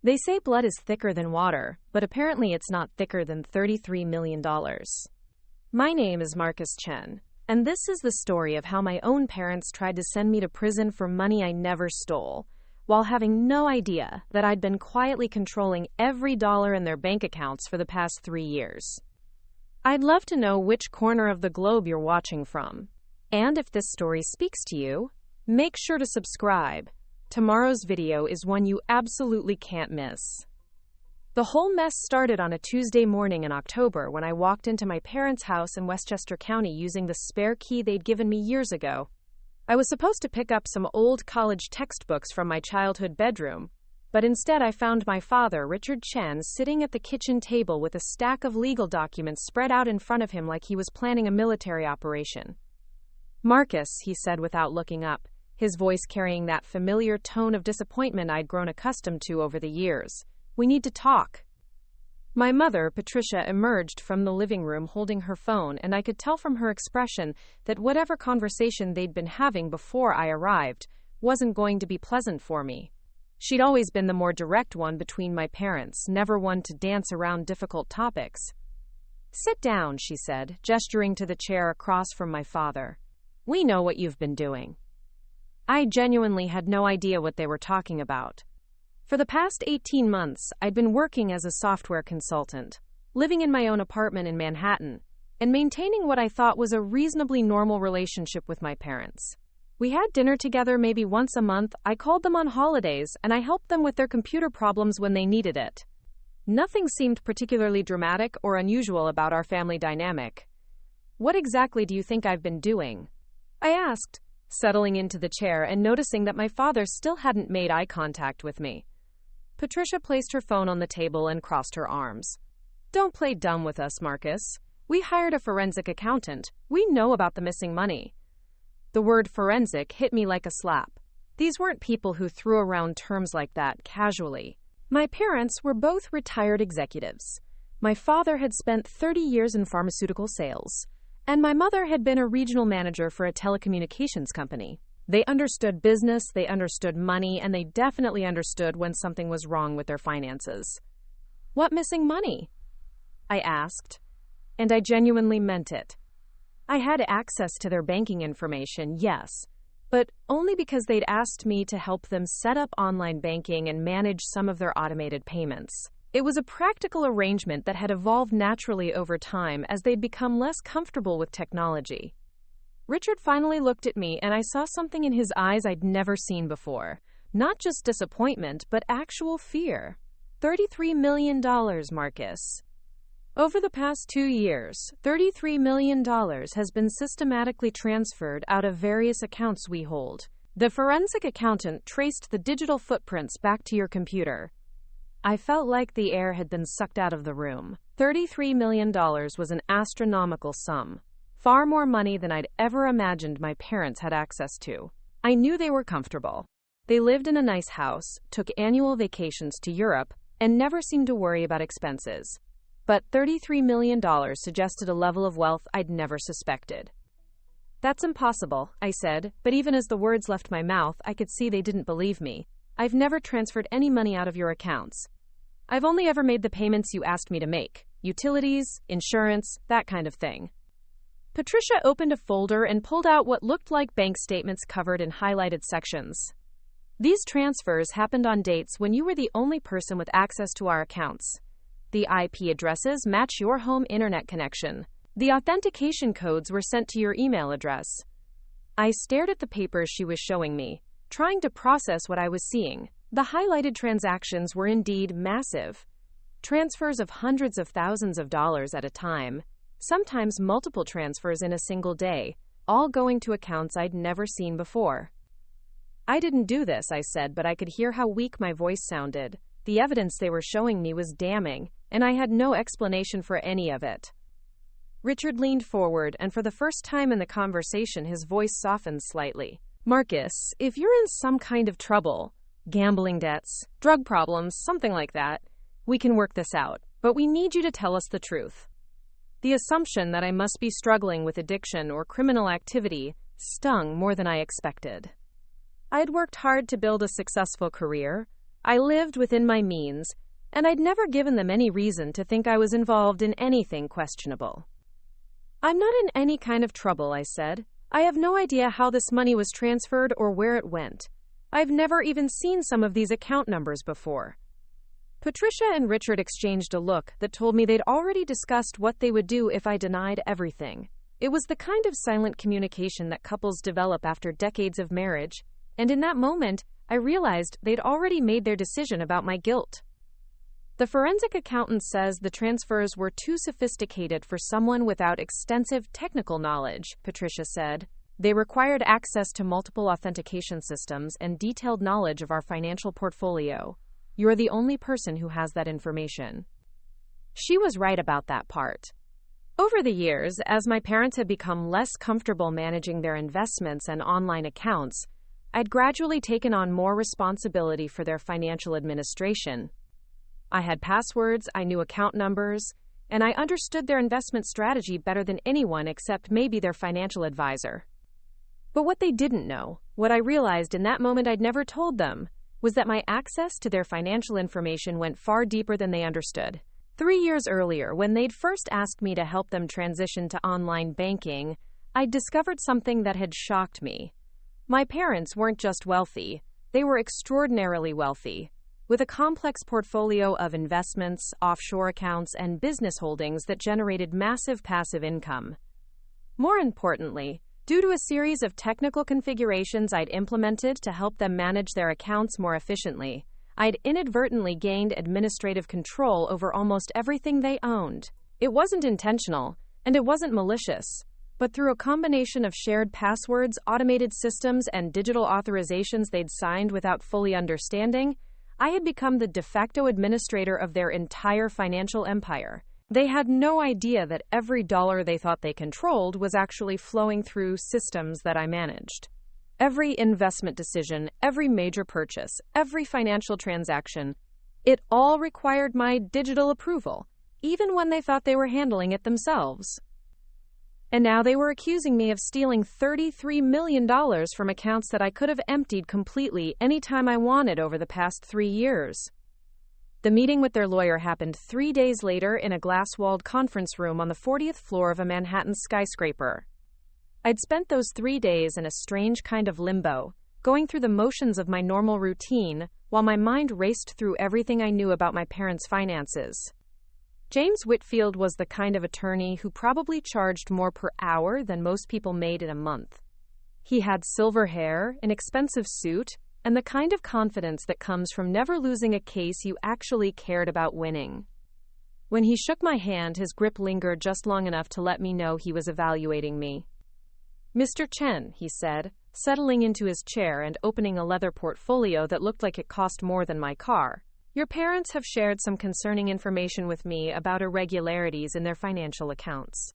They say blood is thicker than water, but apparently it's not thicker than $33 million. My name is Marcus Chen, and this is the story of how my own parents tried to send me to prison for money I never stole, while having no idea that I'd been quietly controlling every dollar in their bank accounts for the past 3 years. I'd love to know which corner of the globe you're watching from. And if this story speaks to you, make sure to subscribe. Tomorrow's video is one you absolutely can't miss. The whole mess started on a Tuesday morning in October when I walked into my parents' house in Westchester County using the spare key they'd given me years ago. I was supposed to pick up some old college textbooks from my childhood bedroom, but instead I found my father, Richard Chen, sitting at the kitchen table with a stack of legal documents spread out in front of him like he was planning a military operation. "Marcus," he said without looking up, his voice carrying that familiar tone of disappointment I'd grown accustomed to over the years. "We need to talk." My mother, Patricia, emerged from the living room holding her phone, and I could tell from her expression that whatever conversation they'd been having before I arrived wasn't going to be pleasant for me. She'd always been the more direct one between my parents, never one to dance around difficult topics. "Sit down," she said, gesturing to the chair across from my father. "We know what you've been doing." I genuinely had no idea what they were talking about. For the past 18 months, I'd been working as a software consultant, living in my own apartment in Manhattan, and maintaining what I thought was a reasonably normal relationship with my parents. We had dinner together maybe once a month, I called them on holidays, and I helped them with their computer problems when they needed it. Nothing seemed particularly dramatic or unusual about our family dynamic. "What exactly do you think I've been doing?" I asked, settling into the chair and noticing that my father still hadn't made eye contact with me. Patricia placed her phone on the table and crossed her arms. "Don't play dumb with us, Marcus. We hired a forensic accountant. We know about the missing money." The word forensic hit me like a slap. These weren't people who threw around terms like that casually. My parents were both retired executives. My father had spent 30 years in pharmaceutical sales, and my mother had been a regional manager for a telecommunications company. They understood business, they understood money, and they definitely understood when something was wrong with their finances. "What missing money?" I asked, and I genuinely meant it. I had access to their banking information, yes, but only because they'd asked me to help them set up online banking and manage some of their automated payments. It was a practical arrangement that had evolved naturally over time as they'd become less comfortable with technology. Richard finally looked at me, and I saw something in his eyes I'd never seen before. Not just disappointment, but actual fear. $33 million, Marcus. Over the past 2 years, $33 million has been systematically transferred out of various accounts we hold. The forensic accountant traced the digital footprints back to your computer. I felt like the air had been sucked out of the room. $33 million was an astronomical sum. Far more money than I'd ever imagined my parents had access to. I knew they were comfortable. They lived in a nice house, took annual vacations to Europe, and never seemed to worry about expenses. But $33 million suggested a level of wealth I'd never suspected. "That's impossible," I said, but even as the words left my mouth, I could see they didn't believe me. "I've never transferred any money out of your accounts. I've only ever made the payments you asked me to make. Utilities, insurance, that kind of thing." Patricia opened a folder and pulled out what looked like bank statements covered in highlighted sections. "These transfers happened on dates when you were the only person with access to our accounts. The IP addresses match your home internet connection. The authentication codes were sent to your email address." I stared at the papers she was showing me, trying to process what I was seeing. The highlighted transactions were indeed massive. Transfers of hundreds of thousands of dollars at a time, sometimes multiple transfers in a single day, all going to accounts I'd never seen before. "I didn't do this," I said, but I could hear how weak my voice sounded. The evidence they were showing me was damning, and I had no explanation for any of it. Richard leaned forward, and for the first time in the conversation, his voice softened slightly. "Marcus, if you're in some kind of trouble, gambling debts, drug problems, something like that, we can work this out, but we need you to tell us the truth." The assumption that I must be struggling with addiction or criminal activity stung more than I expected. I had worked hard to build a successful career. I lived within my means, and I'd never given them any reason to think I was involved in anything questionable. "I'm not in any kind of trouble," I said. "I have no idea how this money was transferred or where it went. I've never even seen some of these account numbers before." Patricia and Richard exchanged a look that told me they'd already discussed what they would do if I denied everything. It was the kind of silent communication that couples develop after decades of marriage, and in that moment, I realized they'd already made their decision about my guilt. "The forensic accountant says the transfers were too sophisticated for someone without extensive technical knowledge," Patricia said. "They required access to multiple authentication systems and detailed knowledge of our financial portfolio. You're the only person who has that information." She was right about that part. Over the years, as my parents had become less comfortable managing their investments and online accounts, I'd gradually taken on more responsibility for their financial administration. I had passwords, I knew account numbers, and I understood their investment strategy better than anyone except maybe their financial advisor. But what they didn't know, what I realized in that moment I'd never told them, was that my access to their financial information went far deeper than they understood. 3 years earlier, when they'd first asked me to help them transition to online banking, I'd discovered something that had shocked me. My parents weren't just wealthy, they were extraordinarily wealthy, with a complex portfolio of investments, offshore accounts, and business holdings that generated massive passive income. More importantly, due to a series of technical configurations I'd implemented to help them manage their accounts more efficiently, I'd inadvertently gained administrative control over almost everything they owned. It wasn't intentional, and it wasn't malicious, but through a combination of shared passwords, automated systems, and digital authorizations they'd signed without fully understanding, I had become the de facto administrator of their entire financial empire. They had no idea that every dollar they thought they controlled was actually flowing through systems that I managed. Every investment decision, every major purchase, every financial transaction, it all required my digital approval, even when they thought they were handling it themselves. And now they were accusing me of stealing $33 million from accounts that I could have emptied completely anytime I wanted over the past 3 years. The meeting with their lawyer happened 3 days later in a glass-walled conference room on the 40th floor of a Manhattan skyscraper. I'd spent those 3 days in a strange kind of limbo, going through the motions of my normal routine, while my mind raced through everything I knew about my parents' finances. James Whitfield was the kind of attorney who probably charged more per hour than most people made in a month. He had silver hair, an expensive suit, and the kind of confidence that comes from never losing a case you actually cared about winning. When he shook my hand, his grip lingered just long enough to let me know he was evaluating me. "Mr. Chen," he said, settling into his chair and opening a leather portfolio that looked like it cost more than my car, "your parents have shared some concerning information with me about irregularities in their financial accounts."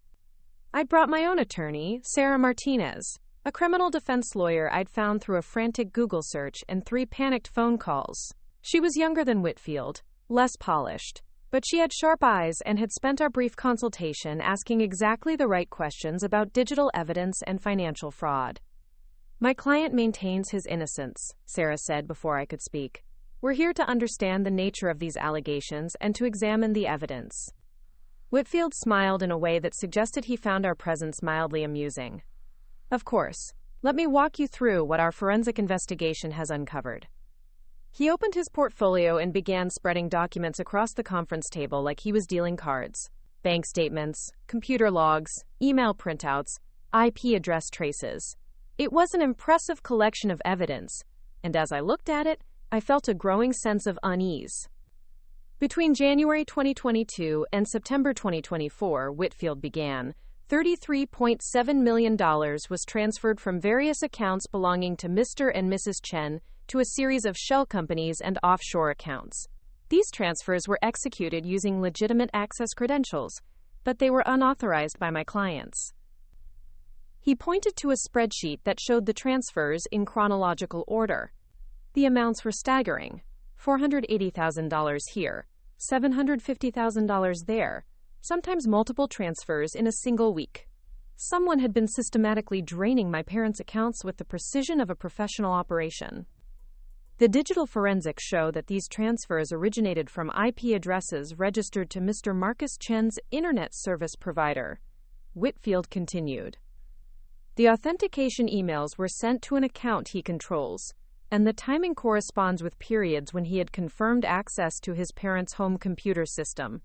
I'd brought my own attorney, Sarah Martinez, a criminal defense lawyer I'd found through a frantic Google search and 3 panicked phone calls. She was younger than Whitfield, less polished, but she had sharp eyes and had spent our brief consultation asking exactly the right questions about digital evidence and financial fraud. "My client maintains his innocence," Sarah said before I could speak. "We're here to understand the nature of these allegations and to examine the evidence." Whitfield smiled in a way that suggested he found our presence mildly amusing. "Of course. Let me walk you through what our forensic investigation has uncovered." He opened his portfolio and began spreading documents across the conference table like he was dealing cards. Bank statements, computer logs, email printouts, IP address traces. It was an impressive collection of evidence, and as I looked at it, I felt a growing sense of unease. Between January 2022 and September 2024, Whitfield began, $33.7 million was transferred from various accounts belonging to Mr. and Mrs. Chen to a series of shell companies and offshore accounts. These transfers were executed using legitimate access credentials, but they were unauthorized by my clients. He pointed to a spreadsheet that showed the transfers in chronological order. The amounts were staggering. $480,000 here, $750,000 there, sometimes multiple transfers in a single week. Someone had been systematically draining my parents' accounts with the precision of a professional operation. The digital forensics show that these transfers originated from IP addresses registered to Mr. Marcus Chen's internet service provider, Whitfield continued. The authentication emails were sent to an account he controls, and the timing corresponds with periods when he had confirmed access to his parents' home computer system.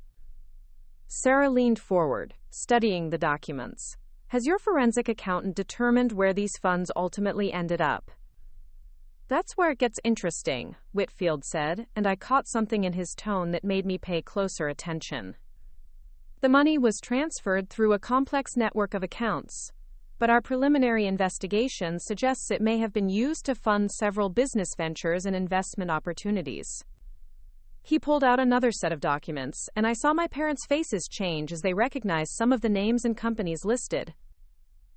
Sarah leaned forward, studying the documents. Has your forensic accountant determined where these funds ultimately ended up? That's where it gets interesting, Whitfield said, and I caught something in his tone that made me pay closer attention. The money was transferred through a complex network of accounts, but our preliminary investigation suggests it may have been used to fund several business ventures and investment opportunities. He pulled out another set of documents, and I saw my parents' faces change as they recognized some of the names and companies listed.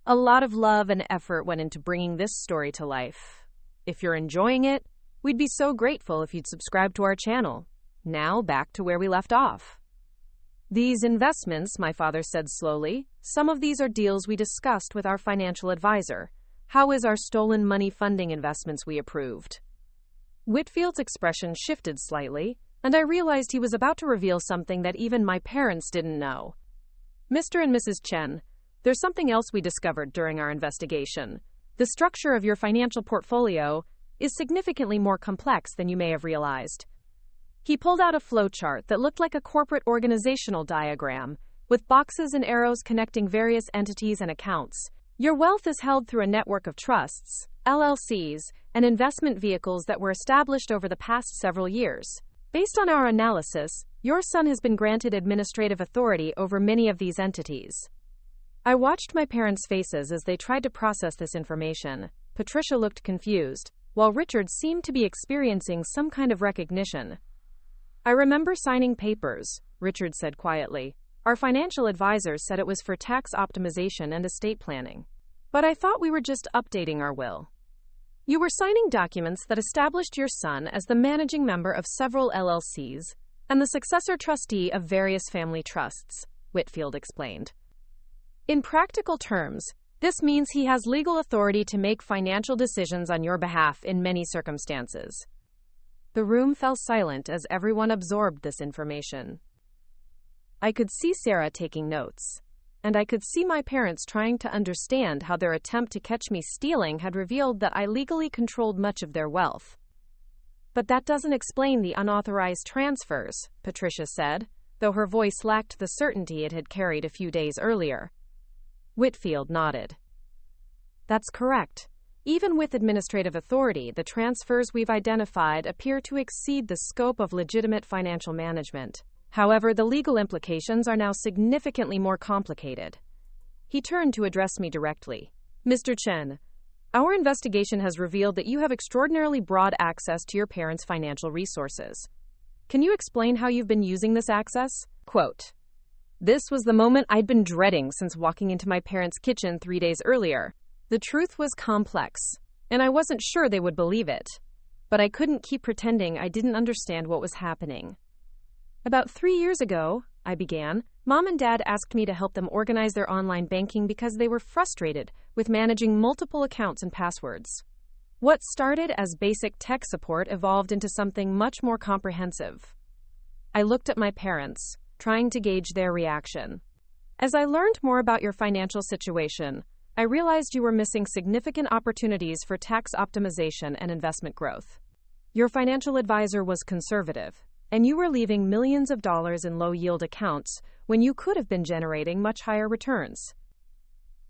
A lot of love and effort went into bringing this story to life. If you're enjoying it, we'd be so grateful if you'd subscribe to our channel. Now, back to where we left off. These investments, my father said slowly, some of these are deals we discussed with our financial advisor. How is our stolen money funding investments we approved? Whitfield's expression shifted slightly, and I realized he was about to reveal something that even my parents didn't know. Mr. and Mrs. Chen, there's something else we discovered during our investigation. The structure of your financial portfolio is significantly more complex than you may have realized. He pulled out a flowchart that looked like a corporate organizational diagram, with boxes and arrows connecting various entities and accounts. Your wealth is held through a network of trusts, LLCs, and investment vehicles that were established over the past several years. Based on our analysis, your son has been granted administrative authority over many of these entities. I watched my parents' faces as they tried to process this information. Patricia looked confused, while Richard seemed to be experiencing some kind of recognition. I remember signing papers, Richard said quietly. Our financial advisors said it was for tax optimization and estate planning. But I thought we were just updating our will. You were signing documents that established your son as the managing member of several LLCs and the successor trustee of various family trusts, Whitfield explained. In practical terms, this means he has legal authority to make financial decisions on your behalf in many circumstances. The room fell silent as everyone absorbed this information. I could see Sarah taking notes, and I could see my parents trying to understand how their attempt to catch me stealing had revealed that I legally controlled much of their wealth. But that doesn't explain the unauthorized transfers, Patricia said, though her voice lacked the certainty it had carried a few days earlier. Whitfield nodded. That's correct. Even with administrative authority, the transfers we've identified appear to exceed the scope of legitimate financial management. However, the legal implications are now significantly more complicated. He turned to address me directly. Mr. Chen, our investigation has revealed that you have extraordinarily broad access to your parents' financial resources. Can you explain how you've been using this access? Quote, this was the moment I'd been dreading since walking into my parents' kitchen 3 days earlier. The truth was complex, and I wasn't sure they would believe it. But I couldn't keep pretending I didn't understand what was happening. About 3 years ago, I began, Mom and Dad asked me to help them organize their online banking because they were frustrated with managing multiple accounts and passwords. What started as basic tech support evolved into something much more comprehensive. I looked at my parents, trying to gauge their reaction. As I learned more about your financial situation, I realized you were missing significant opportunities for tax optimization and investment growth. Your financial advisor was conservative, and you were leaving millions of dollars in low-yield accounts when you could have been generating much higher returns.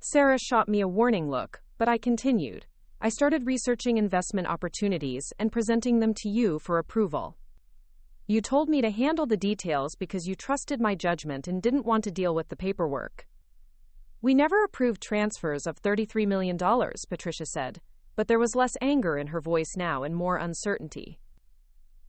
Sarah shot me a warning look, but I continued. I started researching investment opportunities and presenting them to you for approval. You told me to handle the details because you trusted my judgment and didn't want to deal with the paperwork. We never approved transfers of $33 million, Patricia said, but there was less anger in her voice now and more uncertainty.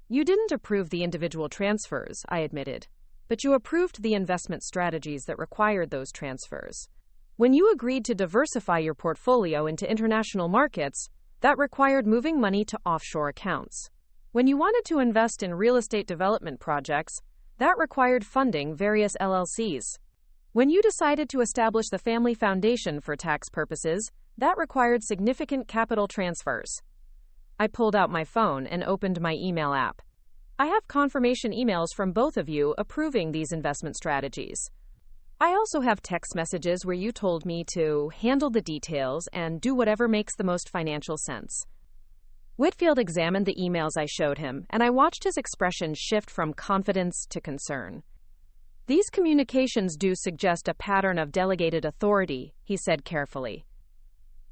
You didn't approve the individual transfers, I admitted, but you approved the investment strategies that required those transfers. When you agreed to diversify your portfolio into international markets, that required moving money to offshore accounts. When you wanted to invest in real estate development projects, that required funding various LLCs. When you decided to establish the family foundation for tax purposes, that required significant capital transfers. I pulled out my phone and opened my email app. I have confirmation emails from both of you approving these investment strategies. I also have text messages where you told me to handle the details and do whatever makes the most financial sense. Whitfield examined the emails I showed him, and I watched his expression shift from confidence to concern. These communications do suggest a pattern of delegated authority, he said carefully.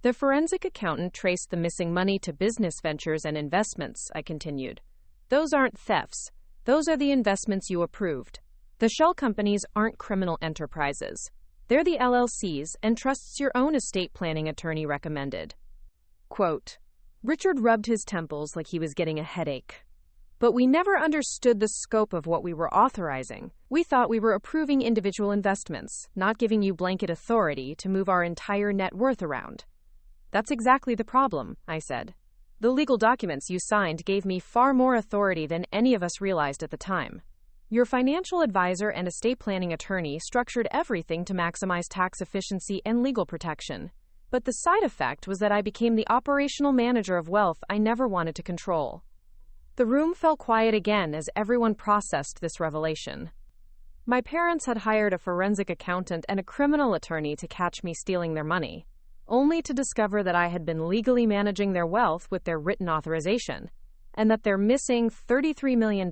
The forensic accountant traced the missing money to business ventures and investments, I continued. Those aren't thefts. Those are the investments you approved. The shell companies aren't criminal enterprises. They're the LLCs and trusts your own estate planning attorney recommended. Quote, Richard rubbed his temples like he was getting a headache. But we never understood the scope of what we were authorizing. We thought we were approving individual investments, not giving you blanket authority to move our entire net worth around. That's exactly the problem, I said. The legal documents you signed gave me far more authority than any of us realized at the time. Your financial advisor and estate planning attorney structured everything to maximize tax efficiency and legal protection. But the side effect was that I became the operational manager of wealth I never wanted to control. The room fell quiet again as everyone processed this revelation. My parents had hired a forensic accountant and a criminal attorney to catch me stealing their money, only to discover that I had been legally managing their wealth with their written authorization, and that their missing $33 million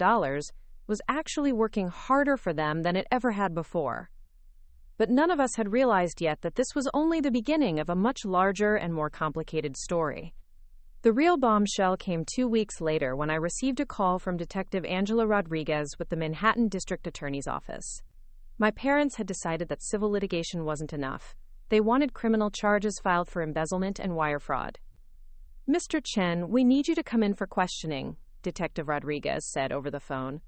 was actually working harder for them than it ever had before. But none of us had realized yet that this was only the beginning of a much larger and more complicated story. The real bombshell came 2 weeks later when I received a call from Detective Angela Rodriguez with the Manhattan District Attorney's Office. My parents had decided that civil litigation wasn't enough. They wanted criminal charges filed for embezzlement and wire fraud. Mr. Chen, we need you to come in for questioning, Detective Rodriguez said over the phone.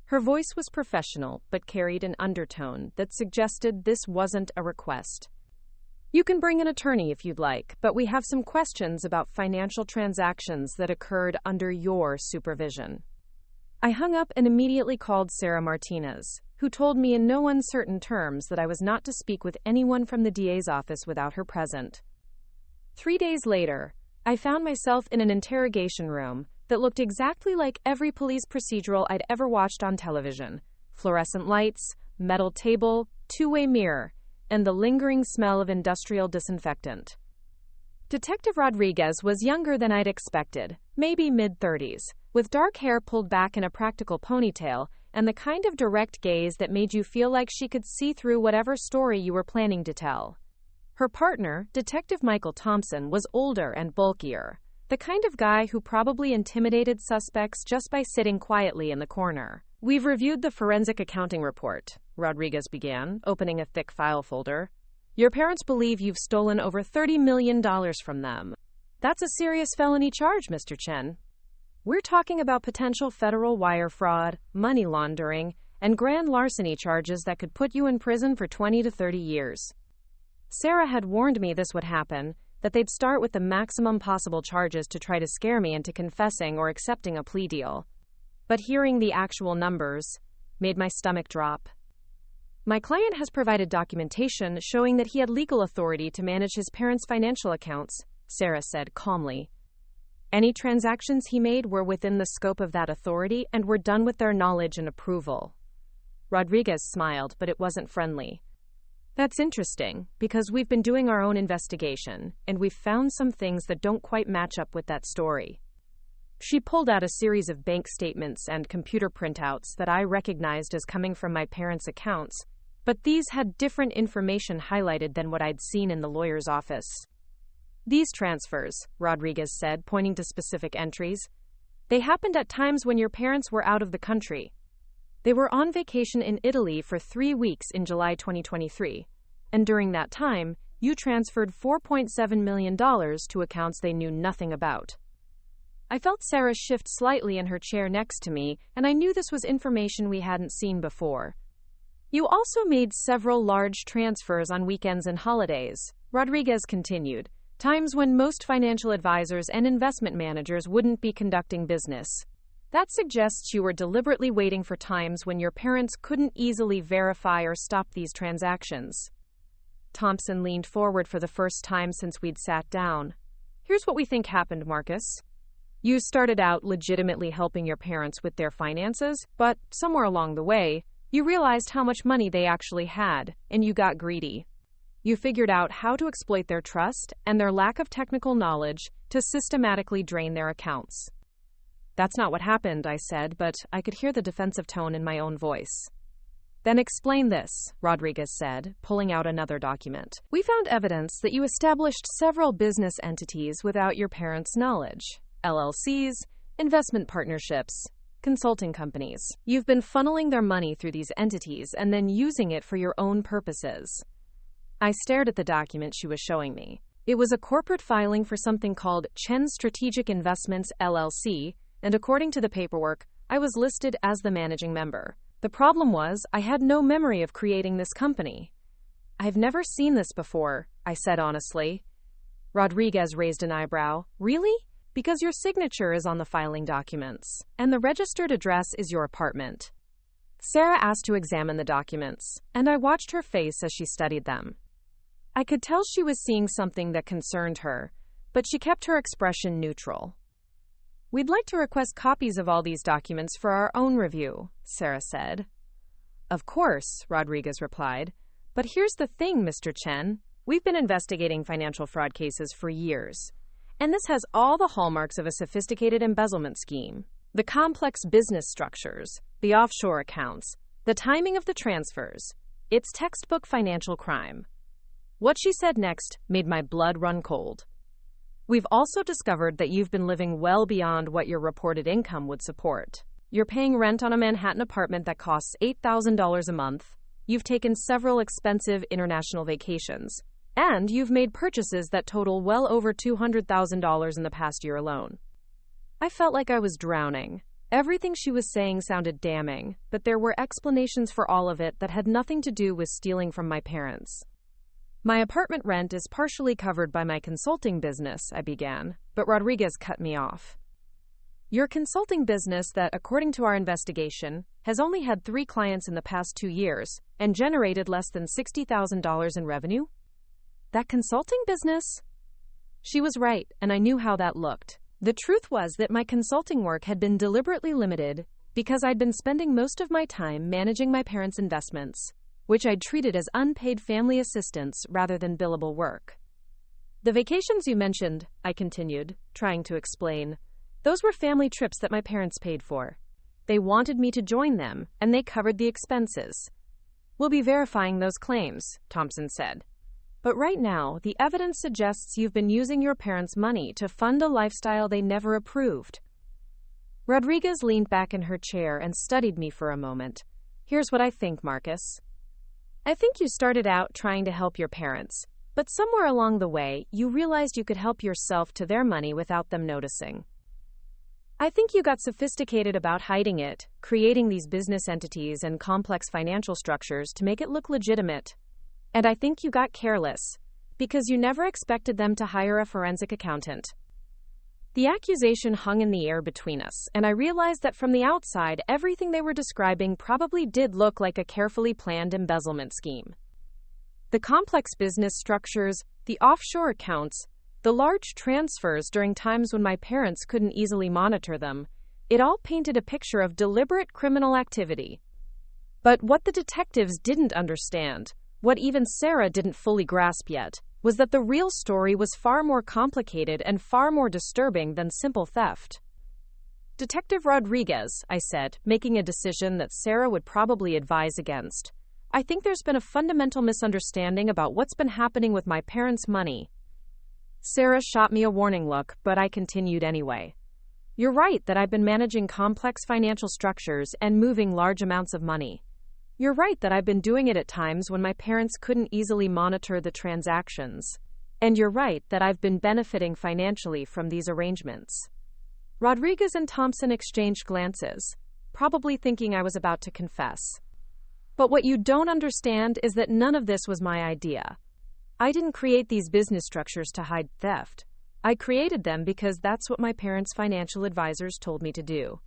Her voice was professional, but carried an undertone that suggested this wasn't a request. You can bring an attorney if you'd like, but we have some questions about financial transactions that occurred under your supervision. I hung up and immediately called Sarah Martinez, who told me in no uncertain terms that I was not to speak with anyone from the DA's office without her present. 3 days later, I found myself in an interrogation room that looked exactly like every police procedural I'd ever watched on television. Fluorescent lights, metal table, two-way mirror, and the lingering smell of industrial disinfectant. Detective Rodriguez was younger than I'd expected, maybe mid-30s, with dark hair pulled back in a practical ponytail, and the kind of direct gaze that made you feel like she could see through whatever story you were planning to tell. Her partner, Detective Michael Thompson, was older and bulkier, the kind of guy who probably intimidated suspects just by sitting quietly in the corner. We've reviewed the forensic accounting report, Rodriguez began, opening a thick file folder. Your parents believe you've stolen over $30 million from them. That's a serious felony charge, Mr. Chen. We're talking about potential federal wire fraud, money laundering, and grand larceny charges that could put you in prison for 20 to 30 years. Sarah had warned me this would happen, that they'd start with the maximum possible charges to try to scare me into confessing or accepting a plea deal. But hearing the actual numbers made my stomach drop. My client has provided documentation showing that he had legal authority to manage his parents' financial accounts, Sarah said calmly. Any transactions he made were within the scope of that authority and were done with their knowledge and approval. Rodriguez smiled, but it wasn't friendly. That's interesting, because we've been doing our own investigation, and we've found some things that don't quite match up with that story. She pulled out a series of bank statements and computer printouts that I recognized as coming from my parents' accounts, but these had different information highlighted than what I'd seen in the lawyer's office. These transfers, Rodriguez said, pointing to specific entries, they happened at times when your parents were out of the country. They were on vacation in Italy for 3 weeks in July 2023, and during that time, you transferred $4.7 million to accounts they knew nothing about. I felt Sarah shift slightly in her chair next to me, and I knew this was information we hadn't seen before. You also made several large transfers on weekends and holidays, Rodriguez continued, times when most financial advisors and investment managers wouldn't be conducting business. That suggests you were deliberately waiting for times when your parents couldn't easily verify or stop these transactions. Thompson leaned forward for the first time since we'd sat down. Here's what we think happened, Marcus. You started out legitimately helping your parents with their finances, but somewhere along the way, you realized how much money they actually had, and you got greedy. You figured out how to exploit their trust and their lack of technical knowledge to systematically drain their accounts. That's not what happened, I said, but I could hear the defensive tone in my own voice. Then explain this, Rodriguez said, pulling out another document. We found evidence that you established several business entities without your parents' knowledge. LLCs, investment partnerships, consulting companies. You've been funneling their money through these entities and then using it for your own purposes. I stared at the document she was showing me. It was a corporate filing for something called Chen Strategic Investments LLC, and according to the paperwork, I was listed as the managing member. The problem was, I had no memory of creating this company. I've never seen this before, I said honestly. Rodriguez raised an eyebrow. Really? Because your signature is on the filing documents, and the registered address is your apartment. Sarah asked to examine the documents, and I watched her face as she studied them. I could tell she was seeing something that concerned her, but she kept her expression neutral. We'd like to request copies of all these documents for our own review, Sarah said. Of course, Rodriguez replied. But here's the thing, Mr. Chen. We've been investigating financial fraud cases for years, and this has all the hallmarks of a sophisticated embezzlement scheme. The complex business structures, the offshore accounts, the timing of the transfers. It's textbook financial crime. What she said next made my blood run cold. We've also discovered that you've been living well beyond what your reported income would support. You're paying rent on a Manhattan apartment that costs $8,000 a month. You've taken several expensive international vacations. And you've made purchases that total well over $200,000 in the past year alone. I felt like I was drowning. Everything she was saying sounded damning, but there were explanations for all of it that had nothing to do with stealing from my parents. My apartment rent is partially covered by my consulting business, I began, but Rodriguez cut me off. Your consulting business that, according to our investigation, has only had 3 clients in the past 2 years and generated less than $60,000 in revenue? That consulting business? She was right, and I knew how that looked. The truth was that my consulting work had been deliberately limited because I'd been spending most of my time managing my parents' investments, which I'd treated as unpaid family assistance rather than billable work. The vacations you mentioned, I continued, trying to explain, those were family trips that my parents paid for. They wanted me to join them, and they covered the expenses. We'll be verifying those claims, Thompson said. But right now, the evidence suggests you've been using your parents' money to fund a lifestyle they never approved. Rodriguez leaned back in her chair and studied me for a moment. Here's what I think, Marcus. I think you started out trying to help your parents, but somewhere along the way, you realized you could help yourself to their money without them noticing. I think you got sophisticated about hiding it, creating these business entities and complex financial structures to make it look legitimate. And I think you got careless, because you never expected them to hire a forensic accountant. The accusation hung in the air between us, and I realized that from the outside, everything they were describing probably did look like a carefully planned embezzlement scheme. The complex business structures, the offshore accounts, the large transfers during times when my parents couldn't easily monitor them, it all painted a picture of deliberate criminal activity. But what the detectives didn't understand, what even Sarah didn't fully grasp yet, was that the real story was far more complicated and far more disturbing than simple theft. Detective Rodriguez, I said, making a decision that Sarah would probably advise against. I think there's been a fundamental misunderstanding about what's been happening with my parents' money. Sarah shot me a warning look, but I continued anyway. You're right that I've been managing complex financial structures and moving large amounts of money. You're right that I've been doing it at times when my parents couldn't easily monitor the transactions. And you're right that I've been benefiting financially from these arrangements. Rodriguez and Thompson exchanged glances, probably thinking I was about to confess. But what you don't understand is that none of this was my idea. I didn't create these business structures to hide theft. I created them because that's what my parents' financial advisors told me to do.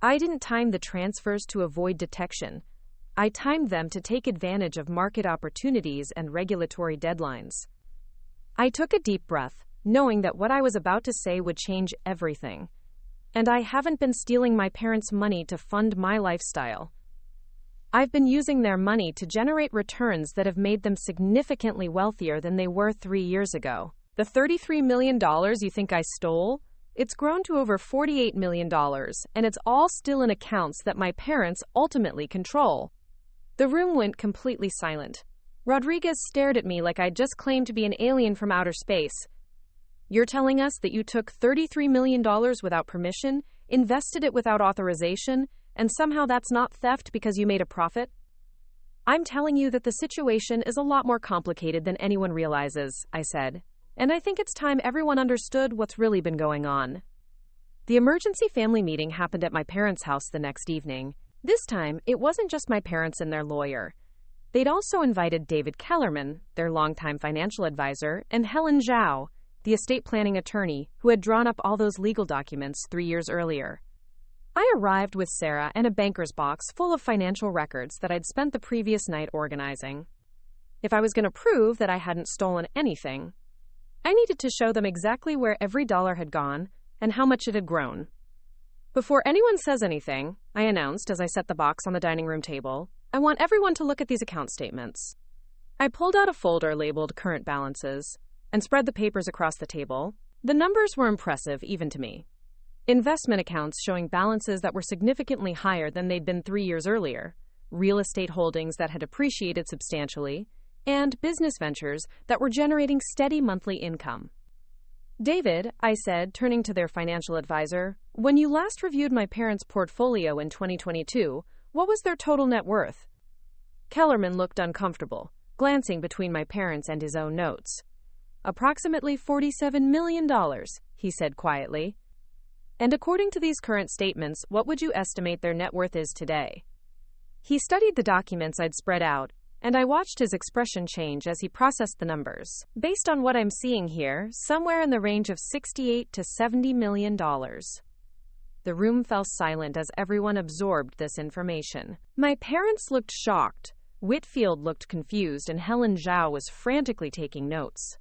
I didn't time the transfers to avoid detection. I timed them to take advantage of market opportunities and regulatory deadlines. I took a deep breath, knowing that what I was about to say would change everything. And I haven't been stealing my parents' money to fund my lifestyle. I've been using their money to generate returns that have made them significantly wealthier than they were 3 years ago. The $33 million you think I stole? It's grown to over $48 million, and it's all still in accounts that my parents ultimately control. The room went completely silent. Rodriguez stared at me like I'd just claimed to be an alien from outer space. You're telling us that you took $33 million without permission, invested it without authorization, and somehow that's not theft because you made a profit? I'm telling you that the situation is a lot more complicated than anyone realizes, I said. And I think it's time everyone understood what's really been going on. The emergency family meeting happened at my parents' house the next evening. This time, it wasn't just my parents and their lawyer. They'd also invited David Kellerman, their longtime financial advisor, and Helen Zhao, the estate planning attorney who had drawn up all those legal documents 3 years earlier. I arrived with Sarah and a banker's box full of financial records that I'd spent the previous night organizing. If I was going to prove that I hadn't stolen anything, I needed to show them exactly where every dollar had gone and how much it had grown. Before anyone says anything, I announced as I set the box on the dining room table, I want everyone to look at these account statements. I pulled out a folder labeled Current Balances and spread the papers across the table. The numbers were impressive, even to me. Investment accounts showing balances that were significantly higher than they'd been 3 years earlier, real estate holdings that had appreciated substantially, and business ventures that were generating steady monthly income. David, I said, turning to their financial advisor, when you last reviewed my parents' portfolio in 2022, what was their total net worth? Kellerman looked uncomfortable, glancing between my parents and his own notes. Approximately $47 million, he said quietly. And according to these current statements, what would you estimate their net worth is today? He studied the documents I'd spread out, and I watched his expression change as he processed the numbers. Based on what I'm seeing here, somewhere in the range of $68 to $70 million. The room fell silent as everyone absorbed this information. My parents looked shocked, Whitfield looked confused, and Helen Zhao was frantically taking notes.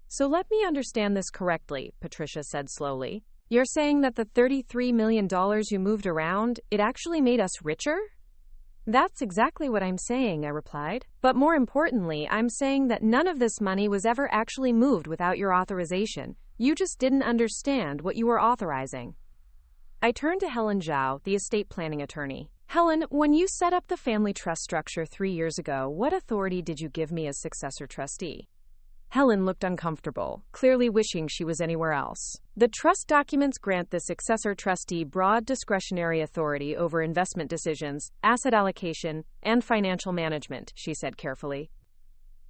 So let me understand this correctly, Patricia said slowly. You're saying that the $33 million you moved around, it actually made us richer? That's exactly what I'm saying, I replied. But more importantly, I'm saying that none of this money was ever actually moved without your authorization. You just didn't understand what you were authorizing. I turned to Helen Zhao, the estate planning attorney. Helen, when you set up the family trust structure 3 years ago, what authority did you give me as successor trustee? Helen looked uncomfortable, clearly wishing she was anywhere else. The trust documents grant the successor trustee broad discretionary authority over investment decisions, asset allocation, and financial management, she said carefully.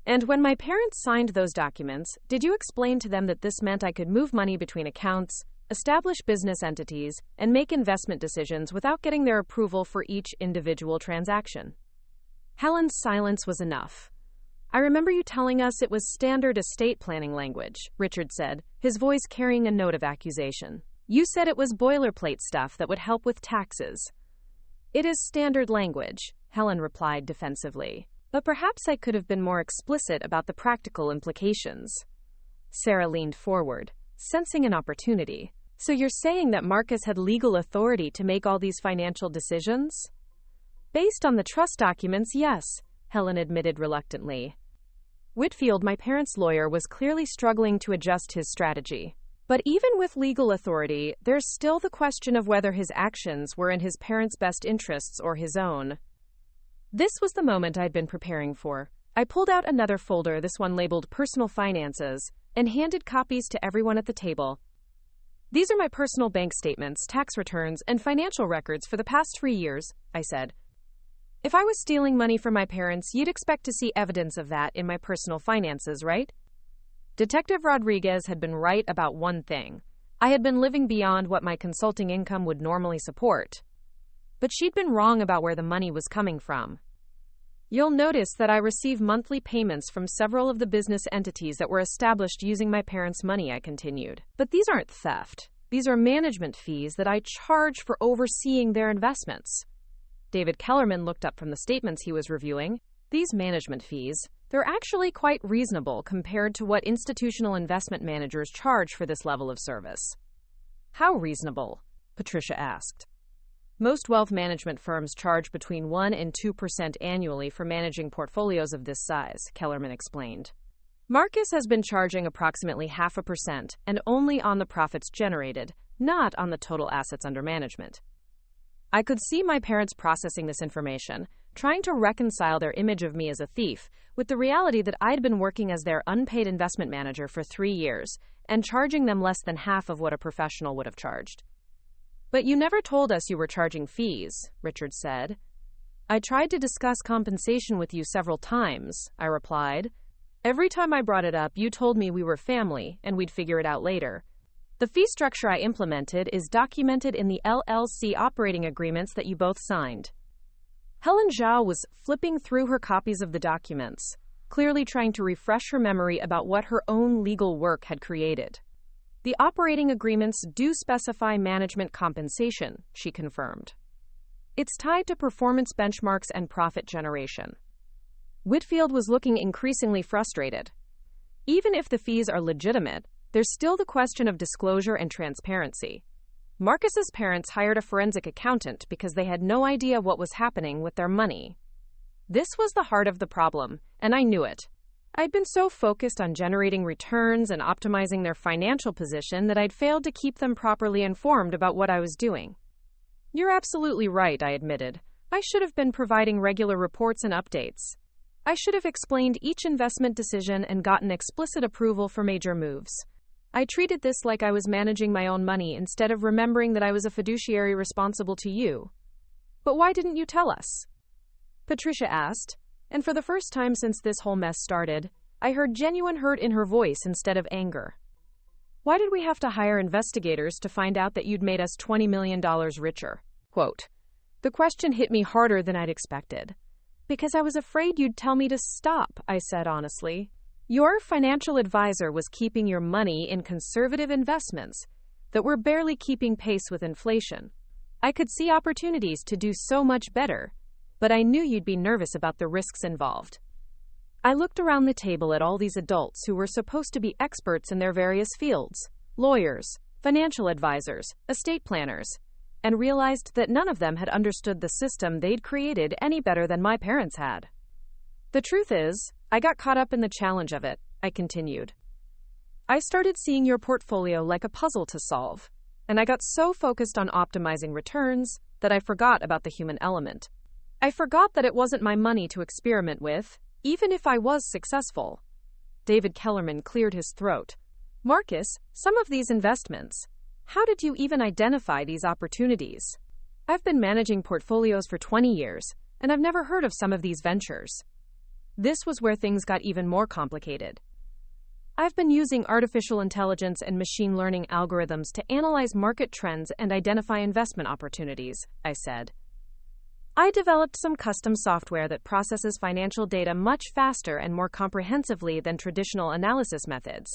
And when my parents signed those documents, did you explain to them that this meant I could move money between accounts, establish business entities, and make investment decisions without getting their approval for each individual transaction? Helen's silence was enough. I remember you telling us it was standard estate planning language, Richard said, his voice carrying a note of accusation. You said it was boilerplate stuff that would help with taxes. It is standard language, Helen replied defensively. But perhaps I could have been more explicit about the practical implications. Sarah leaned forward, sensing an opportunity. So you're saying that Marcus had legal authority to make all these financial decisions? Based on the trust documents, yes, Helen admitted reluctantly. Whitfield, my parents' lawyer, was clearly struggling to adjust his strategy. But even with legal authority, there's still the question of whether his actions were in his parents' best interests or his own. This was the moment I'd been preparing for. I pulled out another folder, this one labeled Personal Finances, and handed copies to everyone at the table. These are my personal bank statements, tax returns, and financial records for the past 3 years, I said. If I was stealing money from my parents, you'd expect to see evidence of that in my personal finances, right? Detective Rodriguez had been right about one thing. I had been living beyond what my consulting income would normally support. But she'd been wrong about where the money was coming from. You'll notice that I receive monthly payments from several of the business entities that were established using my parents' money, I continued. But these aren't theft. These are management fees that I charge for overseeing their investments. David Kellerman looked up from the statements he was reviewing. These management fees, they're actually quite reasonable compared to what institutional investment managers charge for this level of service. How reasonable? Patricia asked. Most wealth management firms charge between 1% and 2% annually for managing portfolios of this size, Kellerman explained. Marcus has been charging approximately 0.5%, and only on the profits generated, not on the total assets under management. I could see my parents processing this information, trying to reconcile their image of me as a thief with the reality that I'd been working as their unpaid investment manager for 3 years and charging them less than half of what a professional would have charged. But you never told us you were charging fees, Richard said. I tried to discuss compensation with you several times, I replied. Every time I brought it up, you told me we were family and we'd figure it out later. The fee structure I implemented is documented in the LLC operating agreements that you both signed. Helen Zhao was flipping through her copies of the documents, clearly trying to refresh her memory about what her own legal work had created. The operating agreements do specify management compensation, she confirmed. It's tied to performance benchmarks and profit generation. Whitfield was looking increasingly frustrated. Even if the fees are legitimate, there's still the question of disclosure and transparency. Marcus's parents hired a forensic accountant because they had no idea what was happening with their money. This was the heart of the problem, and I knew it. I'd been so focused on generating returns and optimizing their financial position that I'd failed to keep them properly informed about what I was doing. You're absolutely right, I admitted. I should have been providing regular reports and updates. I should have explained each investment decision and gotten explicit approval for major moves. I treated this like I was managing my own money instead of remembering that I was a fiduciary responsible to you. But why didn't you tell us? Patricia asked, and for the first time since this whole mess started, I heard genuine hurt in her voice instead of anger. Why did we have to hire investigators to find out that you'd made us $20 million richer? Quote, the question hit me harder than I'd expected. Because I was afraid you'd tell me to stop, I said honestly. Your financial advisor was keeping your money in conservative investments that were barely keeping pace with inflation. I could see opportunities to do so much better, but I knew you'd be nervous about the risks involved. I looked around the table at all these adults who were supposed to be experts in their various fields, lawyers, financial advisors, estate planners, and realized that none of them had understood the system they'd created any better than my parents had. The truth is, I got caught up in the challenge of it, I continued. I started seeing your portfolio like a puzzle to solve, and I got so focused on optimizing returns that I forgot about the human element. I forgot that it wasn't my money to experiment with, even if I was successful. David Kellerman cleared his throat. Marcus, some of these investments, how did you even identify these opportunities? I've been managing portfolios for 20 years, and I've never heard of some of these ventures. This was where things got even more complicated. I've been using artificial intelligence and machine learning algorithms to analyze market trends and identify investment opportunities, I said. I developed some custom software that processes financial data much faster and more comprehensively than traditional analysis methods.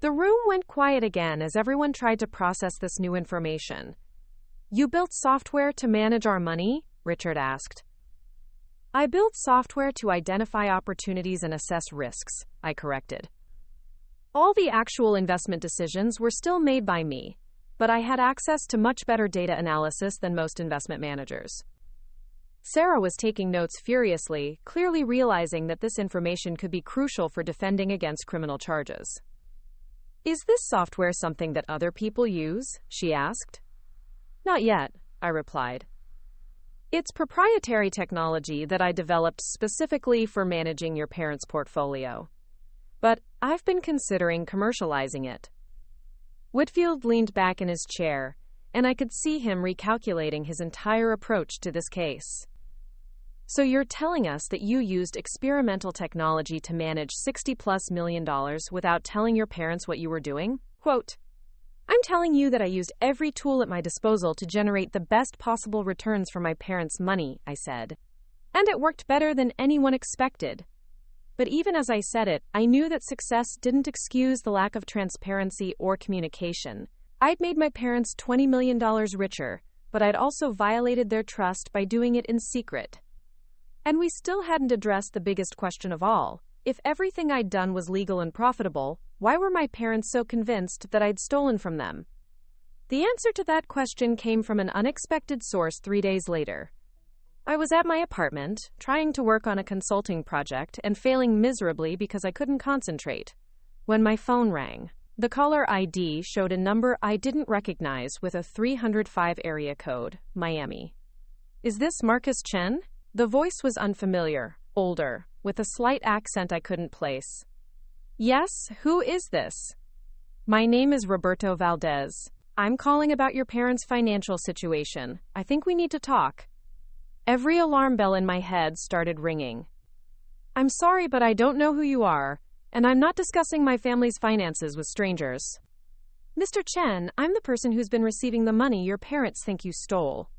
The room went quiet again as everyone tried to process this new information. You built software to manage our money? Richard asked. I built software to identify opportunities and assess risks, I corrected. All the actual investment decisions were still made by me, but I had access to much better data analysis than most investment managers. Sarah was taking notes furiously, clearly realizing that this information could be crucial for defending against criminal charges. Is this software something that other people use? She asked. Not yet, I replied. It's proprietary technology that I developed specifically for managing your parents' portfolio. But I've been considering commercializing it. Whitfield leaned back in his chair, and I could see him recalculating his entire approach to this case. So you're telling us that you used experimental technology to manage $60+ million without telling your parents what you were doing? Quote, I'm telling you that I used every tool at my disposal to generate the best possible returns for my parents' money, I said. And it worked better than anyone expected. But even as I said it, I knew that success didn't excuse the lack of transparency or communication. I'd made my parents $20 million richer, but I'd also violated their trust by doing it in secret. And we still hadn't addressed the biggest question of all. If everything I'd done was legal and profitable, why were my parents so convinced that I'd stolen from them? The answer to that question came from an unexpected source 3 days later. I was at my apartment, trying to work on a consulting project and failing miserably because I couldn't concentrate, when my phone rang. The caller ID showed a number I didn't recognize with a 305 area code, Miami. Is this Marcus Chen? The voice was unfamiliar, older, with a slight accent I couldn't place. Yes, who is this? My name is Roberto Valdez. I'm calling about your parents' financial situation. I think we need to talk. Every alarm bell in my head started ringing. I'm sorry, but I don't know who you are, and I'm not discussing my family's finances with strangers. Mr. Chen, I'm the person who's been receiving the money your parents think you stole.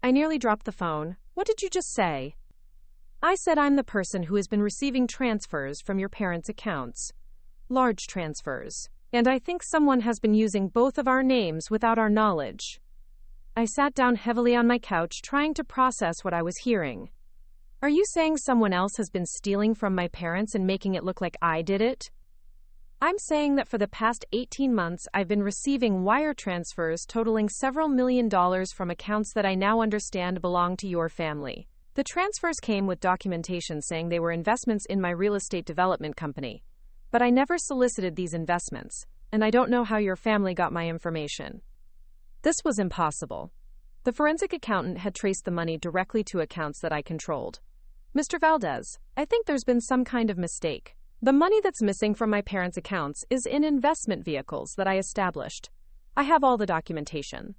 I nearly dropped the phone. What did you just say? I said I'm the person who has been receiving transfers from your parents' accounts. Large transfers. And I think someone has been using both of our names without our knowledge. I sat down heavily on my couch, trying to process what I was hearing. Are you saying someone else has been stealing from my parents and making it look like I did it? I'm saying that for the past 18 months, I've been receiving wire transfers totaling several $millions from accounts that I now understand belong to your family. The transfers came with documentation saying they were investments in my real estate development company. But I never solicited these investments, and I don't know how your family got my information. This was impossible. The forensic accountant had traced the money directly to accounts that I controlled. Mr. Valdez, I think there's been some kind of mistake. The money that's missing from my parents' accounts is in investment vehicles that I established. I have all the documentation.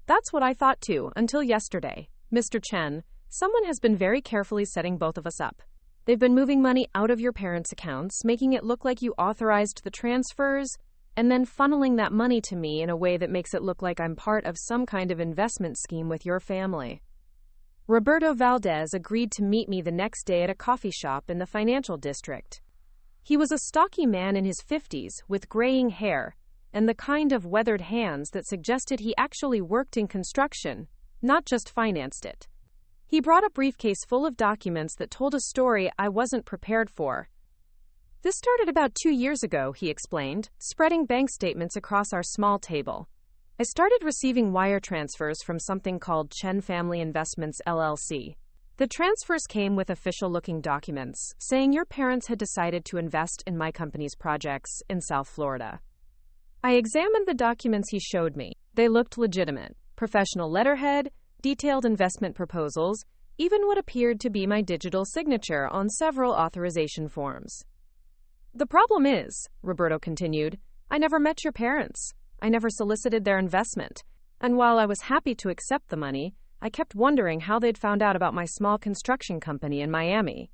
That's what I thought too, until yesterday. Mr. Chen, someone has been very carefully setting both of us up. They've been moving money out of your parents' accounts, making it look like you authorized the transfers, and then funneling that money to me in a way that makes it look like I'm part of some kind of investment scheme with your family. Roberto Valdez agreed to meet me the next day at a coffee shop in the financial district. He was a stocky man in his 50s with graying hair and the kind of weathered hands that suggested he actually worked in construction, not just financed it. He brought a briefcase full of documents that told a story I wasn't prepared for. This started about 2 years ago, he explained, spreading bank statements across our small table. I started receiving wire transfers from something called Chen Family Investments LLC. The transfers came with official-looking documents saying your parents had decided to invest in my company's projects in South Florida. I examined the documents he showed me. They looked legitimate. Professional letterhead, detailed investment proposals, even what appeared to be my digital signature on several authorization forms. The problem is, Roberto continued, I never met your parents. I never solicited their investment. And while I was happy to accept the money, I kept wondering how they'd found out about my small construction company in Miami.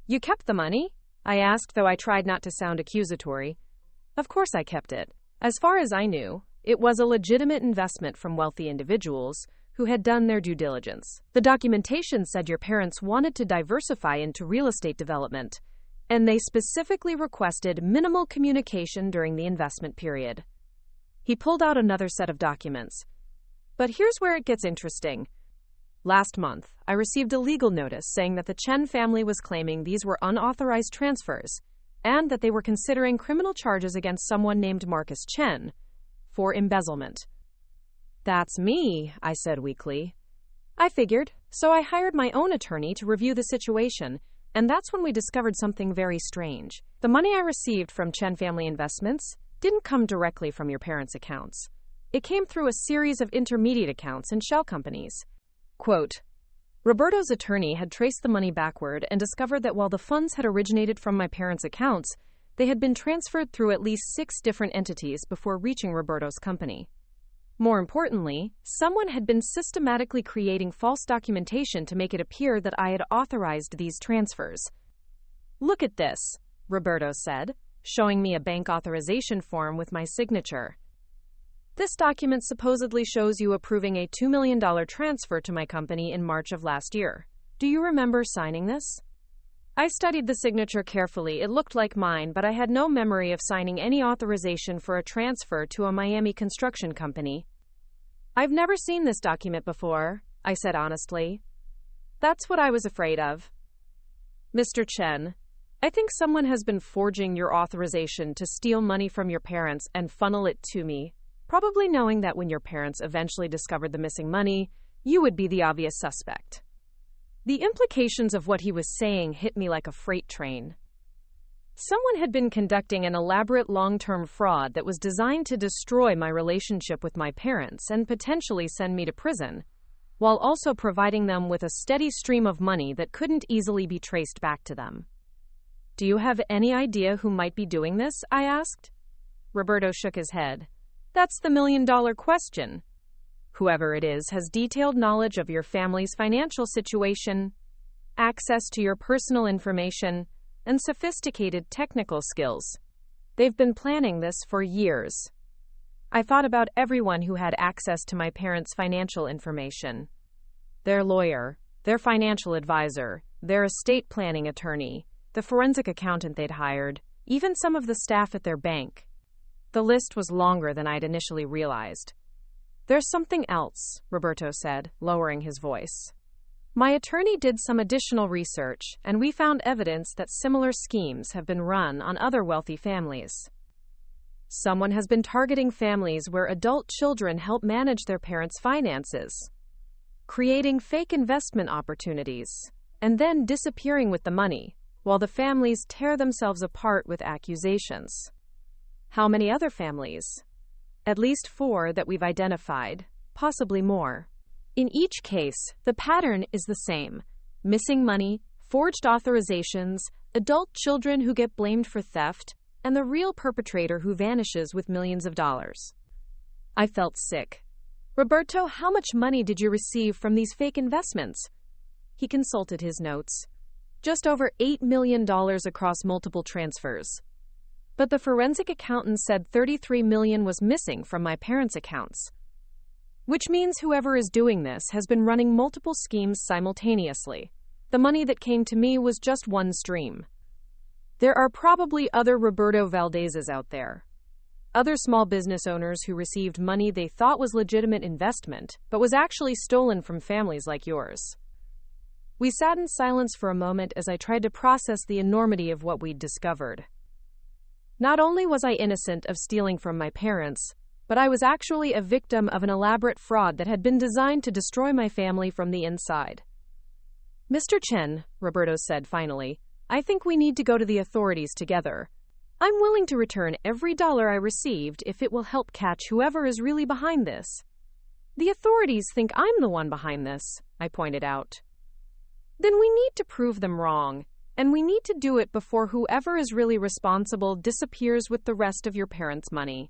You kept the money? I asked, though I tried not to sound accusatory. Of course I kept it. As far as I knew, it was a legitimate investment from wealthy individuals who had done their due diligence. The documentation said your parents wanted to diversify into real estate development, and they specifically requested minimal communication during the investment period. He pulled out another set of documents. But here's where it gets interesting. Last month, I received a legal notice saying that the Chen family was claiming these were unauthorized transfers and that they were considering criminal charges against someone named Marcus Chen for embezzlement. That's me, I said weakly. I figured, so I hired my own attorney to review the situation, and that's when we discovered something very strange. The money I received from Chen Family Investments didn't come directly from your parents' accounts. It came through a series of intermediate accounts and shell companies. Quote, Roberto's attorney had traced the money backward and discovered that while the funds had originated from my parents' accounts, they had been transferred through at least 6 different entities before reaching Roberto's company. More importantly, someone had been systematically creating false documentation to make it appear that I had authorized these transfers. Look at this, Roberto said, showing me a bank authorization form with my signature. This document supposedly shows you approving a $2 million transfer to my company in March of last year. Do you remember signing this? I studied the signature carefully. It looked like mine, but I had no memory of signing any authorization for a transfer to a Miami construction company. I've never seen this document before, I said honestly. That's what I was afraid of. Mr. Chen, I think someone has been forging your authorization to steal money from your parents and funnel it to me. probably knowing that when your parents eventually discovered the missing money, you would be the obvious suspect. The implications of what he was saying hit me like a freight train. Someone had been conducting an elaborate long-term fraud that was designed to destroy my relationship with my parents and potentially send me to prison, while also providing them with a steady stream of money that couldn't easily be traced back to them. "Do you have any idea who might be doing this?" I asked. Roberto shook his head. "That's the million-dollar question. Whoever it is has detailed knowledge of your family's financial situation, access to your personal information, and sophisticated technical skills. They've been planning this for years." I thought about everyone who had access to my parents' financial information. Their lawyer, their financial advisor, their estate planning attorney, the forensic accountant they'd hired, even some of the staff at their bank. The list was longer than I'd initially realized. "There's something else," Roberto said, lowering his voice. "My attorney did some additional research, and we found evidence that similar schemes have been run on other wealthy families. Someone has been targeting families where adult children help manage their parents' finances, creating fake investment opportunities, and then disappearing with the money, while the families tear themselves apart with accusations." "How many other families?" "At least 4 that we've identified, possibly more. In each case, the pattern is the same: missing money, forged authorizations, adult children who get blamed for theft, and the real perpetrator who vanishes with millions of dollars." I felt sick. "Roberto, how much money did you receive from these fake investments?" He consulted his notes. "Just over $8 million across multiple transfers. But the forensic accountant said $33 million was missing from my parents' accounts. Which means whoever is doing this has been running multiple schemes simultaneously. The money that came to me was just one stream. There are probably other Roberto Valdezes out there. Other small business owners who received money they thought was legitimate investment, but was actually stolen from families like yours." We sat in silence for a moment as I tried to process the enormity of what we'd discovered. Not only was I innocent of stealing from my parents, but I was actually a victim of an elaborate fraud that had been designed to destroy my family from the inside. "Mr. Chen," Roberto said finally, "I think we need to go to the authorities together. I'm willing to return every dollar I received if it will help catch whoever is really behind this." "The authorities think I'm the one behind this," I pointed out. "Then we need to prove them wrong, and we need to do it before whoever is really responsible disappears with the rest of your parents' money."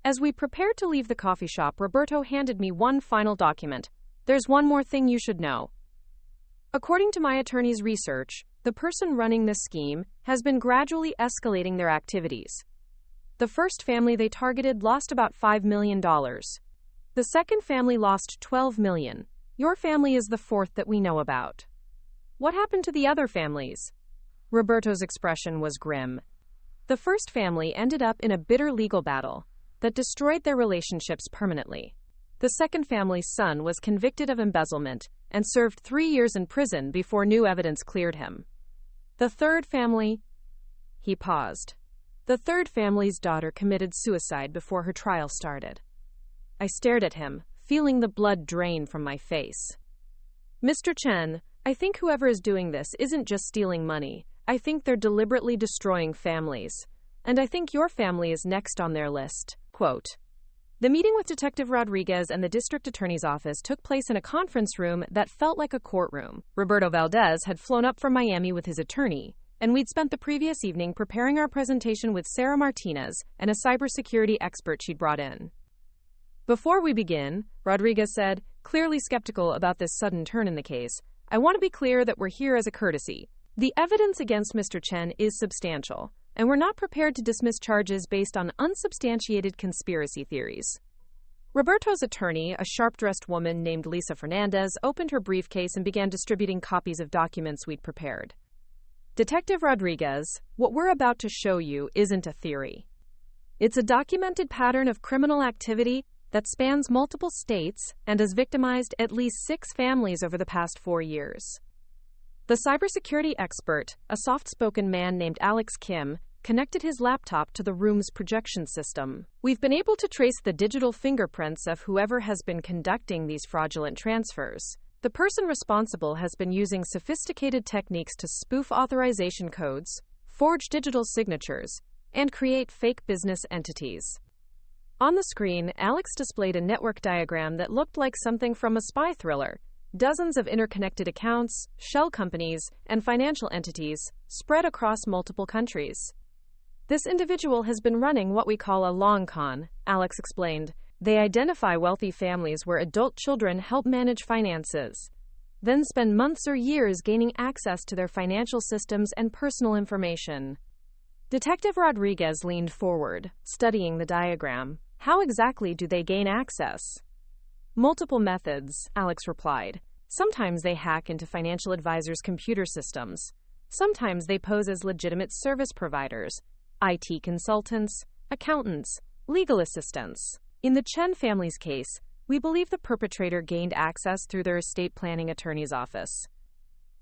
As we prepared to leave the coffee shop, Roberto handed me one final document. "There's one more thing you should know. According to my attorney's research, the person running this scheme has been gradually escalating their activities. The first family they targeted lost about $5 million. The second family lost $12 million. Your family is the fourth that we know about. What happened to the other families?" Roberto's expression was grim. "The first family ended up in a bitter legal battle that destroyed their relationships permanently. The second family's son was convicted of embezzlement and served 3 years in prison before new evidence cleared him. The third family..." He paused. "The third family's daughter committed suicide before her trial started." I stared at him, feeling the blood drain from my face. "Mr. Chen, I think whoever is doing this isn't just stealing money. I think they're deliberately destroying families. And I think your family is next on their list." Quote. The meeting with Detective Rodriguez and the district attorney's office took place in a conference room that felt like a courtroom. Roberto Valdez had flown up from Miami with his attorney, and we'd spent the previous evening preparing our presentation with Sarah Martinez and a cybersecurity expert she'd brought in. "Before we begin," Rodriguez said, clearly skeptical about this sudden turn in the case, "I want to be clear that we're here as a courtesy. The evidence against Mr. Chen is substantial, and we're not prepared to dismiss charges based on unsubstantiated conspiracy theories." Roberto's attorney, a sharp-dressed woman named Lisa Fernandez, opened her briefcase and began distributing copies of documents we'd prepared. "Detective Rodriguez, what we're about to show you isn't a theory. It's a documented pattern of criminal activity that spans multiple states and has victimized at least 6 families over the past 4 years." The cybersecurity expert, a soft-spoken man named Alex Kim, connected his laptop to the room's projection system. We've been able to trace the digital fingerprints of whoever has been conducting these fraudulent transfers. The person responsible has been using sophisticated techniques to spoof authorization codes, forge digital signatures, and create fake business entities. On the screen, Alex displayed a network diagram that looked like something from a spy thriller. Dozens of interconnected accounts, shell companies, and financial entities spread across multiple countries. This individual has been running what we call a long con, Alex explained. They identify wealthy families where adult children help manage finances, then spend months or years gaining access to their financial systems and personal information. Detective Rodriguez leaned forward, studying the diagram. How exactly do they gain access? Multiple methods, Alex replied. Sometimes they hack into financial advisors' computer systems. Sometimes they pose as legitimate service providers, IT consultants, accountants, legal assistants. In the Chen family's case, we believe the perpetrator gained access through their estate planning attorney's office.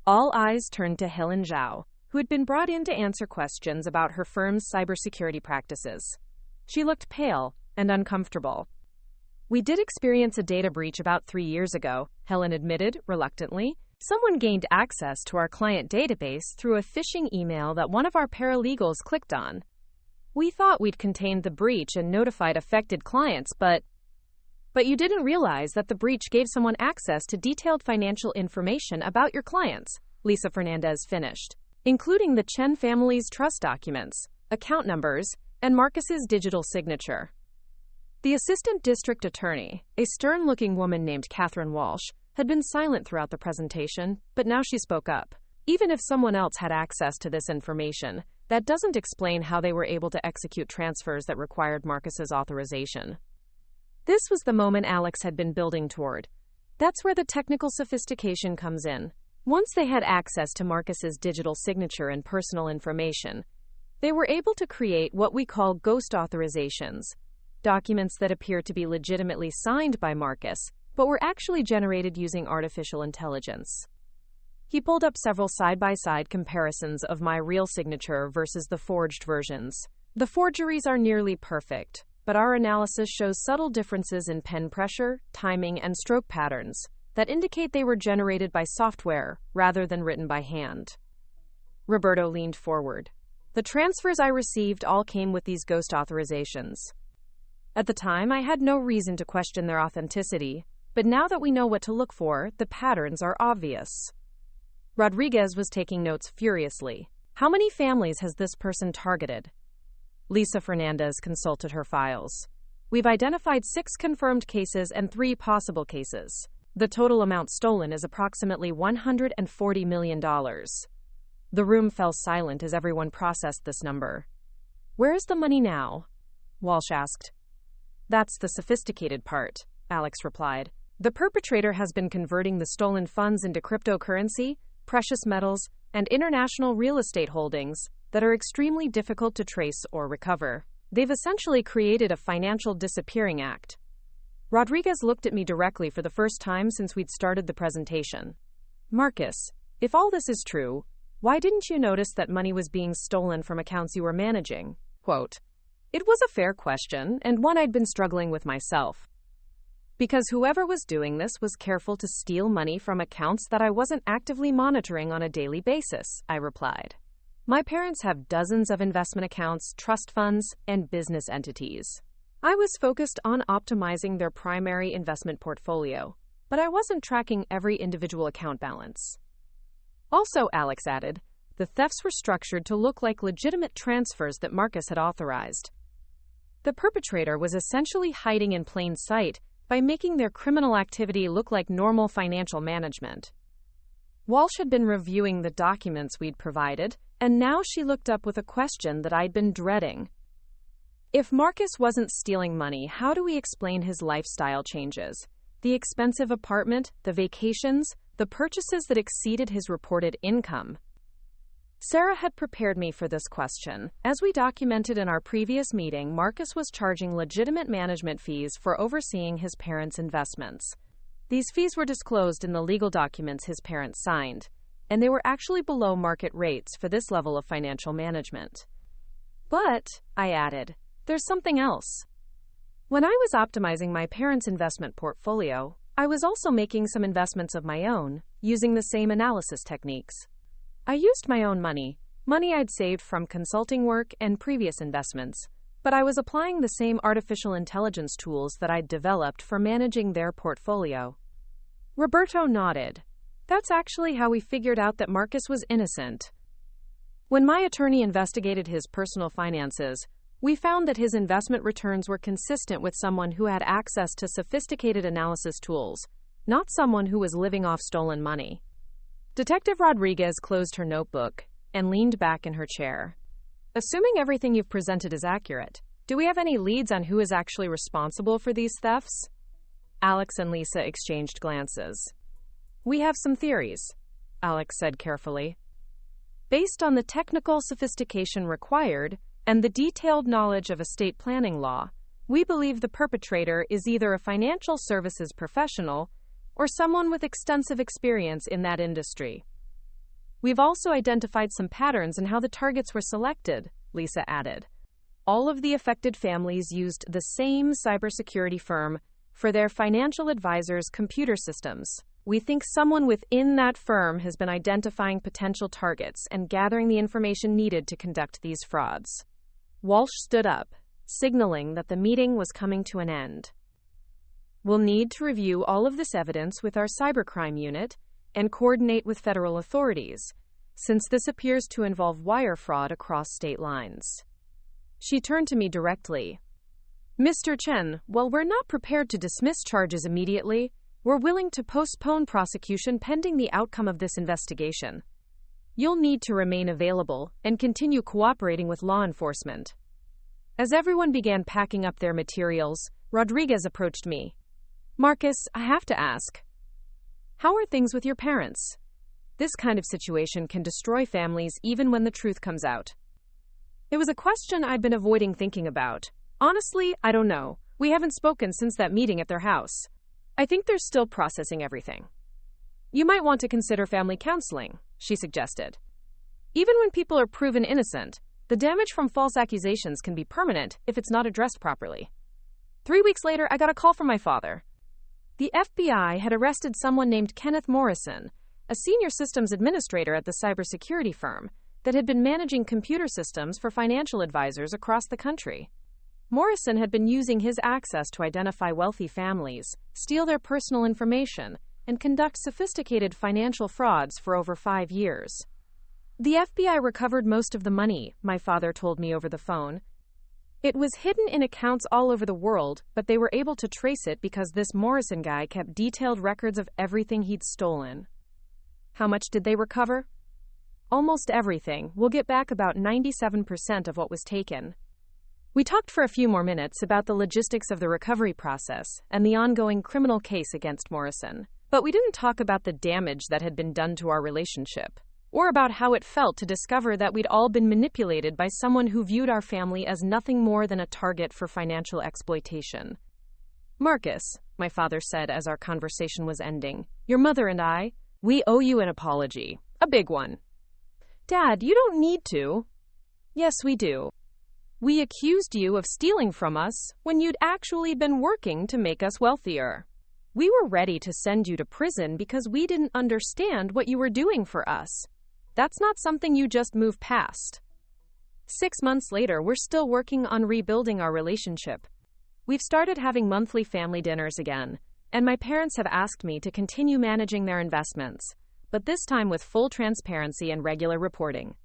All eyes turned to Helen Zhao, who had been brought in to answer questions about her firm's cybersecurity practices. She looked pale and uncomfortable. We did experience a data breach about 3 years ago, Helen admitted, reluctantly. Someone gained access to our client database through a phishing email that one of our paralegals clicked on. We thought we'd contained the breach and notified affected clients, but you didn't realize that the breach gave someone access to detailed financial information about your clients, Lisa Fernandez finished, including the Chen family's trust documents, account numbers, and Marcus's digital signature. The assistant district attorney, a stern-looking woman named Catherine Walsh, had been silent throughout the presentation, but now she spoke up. Even if someone else had access to this information, that doesn't explain how they were able to execute transfers that required Marcus's authorization. This was the moment Alex had been building toward. That's where the technical sophistication comes in. Once they had access to Marcus's digital signature and personal information, they were able to create what we call ghost authorizations, documents that appear to be legitimately signed by Marcus, but were actually generated using artificial intelligence. He pulled up several side-by-side comparisons of my real signature versus the forged versions. The forgeries are nearly perfect, but our analysis shows subtle differences in pen pressure, timing, and stroke patterns that indicate they were generated by software rather than written by hand. Roberto leaned forward. The transfers I received all came with these ghost authorizations. At the time, I had no reason to question their authenticity, but now that we know what to look for, the patterns are obvious. Rodriguez was taking notes furiously. How many families has this person targeted? Lisa Fernandez consulted her files. We've identified 6 confirmed cases and 3 possible cases. The total amount stolen is approximately $140 million. The room fell silent as everyone processed this number. Where is the money now? Walsh asked. That's the sophisticated part, Alex replied. The perpetrator has been converting the stolen funds into cryptocurrency, precious metals, and international real estate holdings that are extremely difficult to trace or recover. They've essentially created a financial disappearing act. Rodriguez looked at me directly for the first time since we'd started the presentation. Marcus, if all this is true, why didn't you notice that money was being stolen from accounts you were managing? Quote, it was a fair question, and one I'd been struggling with myself. Because whoever was doing this was careful to steal money from accounts that I wasn't actively monitoring on a daily basis, I replied. My parents have dozens of investment accounts, trust funds, and business entities. I was focused on optimizing their primary investment portfolio, but I wasn't tracking every individual account balance. Also, Alex added, the thefts were structured to look like legitimate transfers that Marcus had authorized. The perpetrator was essentially hiding in plain sight by making their criminal activity look like normal financial management. Walsh had been reviewing the documents we'd provided, and now she looked up with a question that I'd been dreading. If Marcus wasn't stealing money, how do we explain his lifestyle changes? The expensive apartment, the vacations, the purchases that exceeded his reported income. Sarah had prepared me for this question. As we documented in our previous meeting, Marcus was charging legitimate management fees for overseeing his parents' investments. These fees were disclosed in the legal documents his parents signed, and they were actually below market rates for this level of financial management. But, I added, there's something else. When I was optimizing my parents' investment portfolio, I was also making some investments of my own, using the same analysis techniques. I used my own money I'd saved from consulting work and previous investments, but I was applying the same artificial intelligence tools that I'd developed for managing their portfolio. Roberto nodded. That's actually how we figured out that Marcus was innocent. When my attorney investigated his personal finances, we found that his investment returns were consistent with someone who had access to sophisticated analysis tools, not someone who was living off stolen money. Detective Rodriguez closed her notebook and leaned back in her chair. Assuming everything you've presented is accurate, do we have any leads on who is actually responsible for these thefts? Alex and Lisa exchanged glances. We have some theories, Alex said carefully. Based on the technical sophistication required and the detailed knowledge of estate planning law, we believe the perpetrator is either a financial services professional or someone with extensive experience in that industry. We've also identified some patterns in how the targets were selected, Lisa added. All of the affected families used the same cybersecurity firm for their financial advisors' computer systems. We think someone within that firm has been identifying potential targets and gathering the information needed to conduct these frauds. Walsh stood up, signaling that the meeting was coming to an end. We'll need to review all of this evidence with our cybercrime unit and coordinate with federal authorities, since this appears to involve wire fraud across state lines. She turned to me directly. Mr. Chen, while we're not prepared to dismiss charges immediately, we're willing to postpone prosecution pending the outcome of this investigation. You'll need to remain available and continue cooperating with law enforcement. As everyone began packing up their materials, Rodriguez approached me. Marcus, I have to ask, how are things with your parents? This kind of situation can destroy families even when the truth comes out. It was a question I'd been avoiding thinking about. Honestly, I don't know. We haven't spoken since that meeting at their house. I think they're still processing everything. You might want to consider family counseling, she suggested. Even when people are proven innocent, the damage from false accusations can be permanent if it's not addressed properly. 3 weeks later, I got a call from my father. The FBI had arrested someone named Kenneth Morrison, a senior systems administrator at the cybersecurity firm that had been managing computer systems for financial advisors across the country. Morrison had been using his access to identify wealthy families, steal their personal information, and conduct sophisticated financial frauds for over 5 years. The FBI recovered most of the money, my father told me over the phone. It was hidden in accounts all over the world, but they were able to trace it because this Morrison guy kept detailed records of everything he'd stolen. How much did they recover? Almost everything. We'll get back about 97% of what was taken. We talked for a few more minutes about the logistics of the recovery process and the ongoing criminal case against Morrison, but we didn't talk about the damage that had been done to our relationship, or about how it felt to discover that we'd all been manipulated by someone who viewed our family as nothing more than a target for financial exploitation. Marcus, my father said as our conversation was ending, your mother and I, we owe you an apology. A big one. Dad, you don't need to. Yes, we do. We accused you of stealing from us when you'd actually been working to make us wealthier. We were ready to send you to prison because we didn't understand what you were doing for us. That's not something you just move past. 6 months later, we're still working on rebuilding our relationship. We've started having monthly family dinners again, and my parents have asked me to continue managing their investments, but this time with full transparency and regular reporting.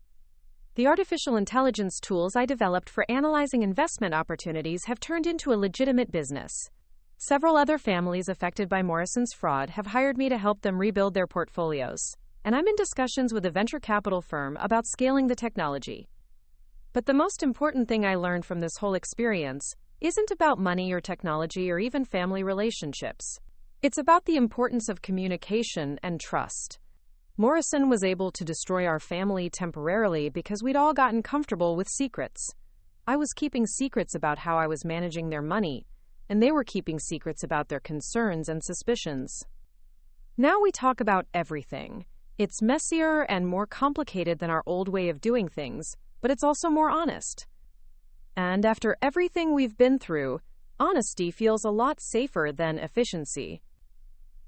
The artificial intelligence tools I developed for analyzing investment opportunities have turned into a legitimate business. Several other families affected by Morrison's fraud have hired me to help them rebuild their portfolios, and I'm in discussions with a venture capital firm about scaling the technology. But the most important thing I learned from this whole experience isn't about money or technology or even family relationships. It's about the importance of communication and trust. Morrison was able to destroy our family temporarily because we'd all gotten comfortable with secrets. I was keeping secrets about how I was managing their money, and they were keeping secrets about their concerns and suspicions. Now we talk about everything. It's messier and more complicated than our old way of doing things, but it's also more honest. And after everything we've been through, honesty feels a lot safer than efficiency.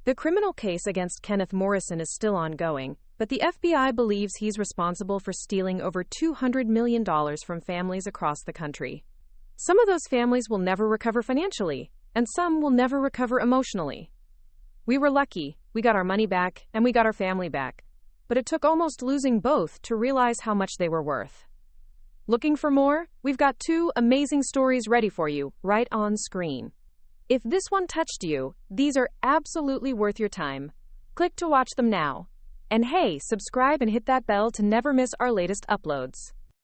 The criminal case against Kenneth Morrison is still ongoing, but the FBI believes he's responsible for stealing over $200 million from families across the country. Some of those families will never recover financially, and some will never recover emotionally. We were lucky, we got our money back, and we got our family back. But it took almost losing both to realize how much they were worth. Looking for more? We've got 2 amazing stories ready for you, right on screen. If this one touched you, these are absolutely worth your time. Click to watch them now. And hey, subscribe and hit that bell to never miss our latest uploads.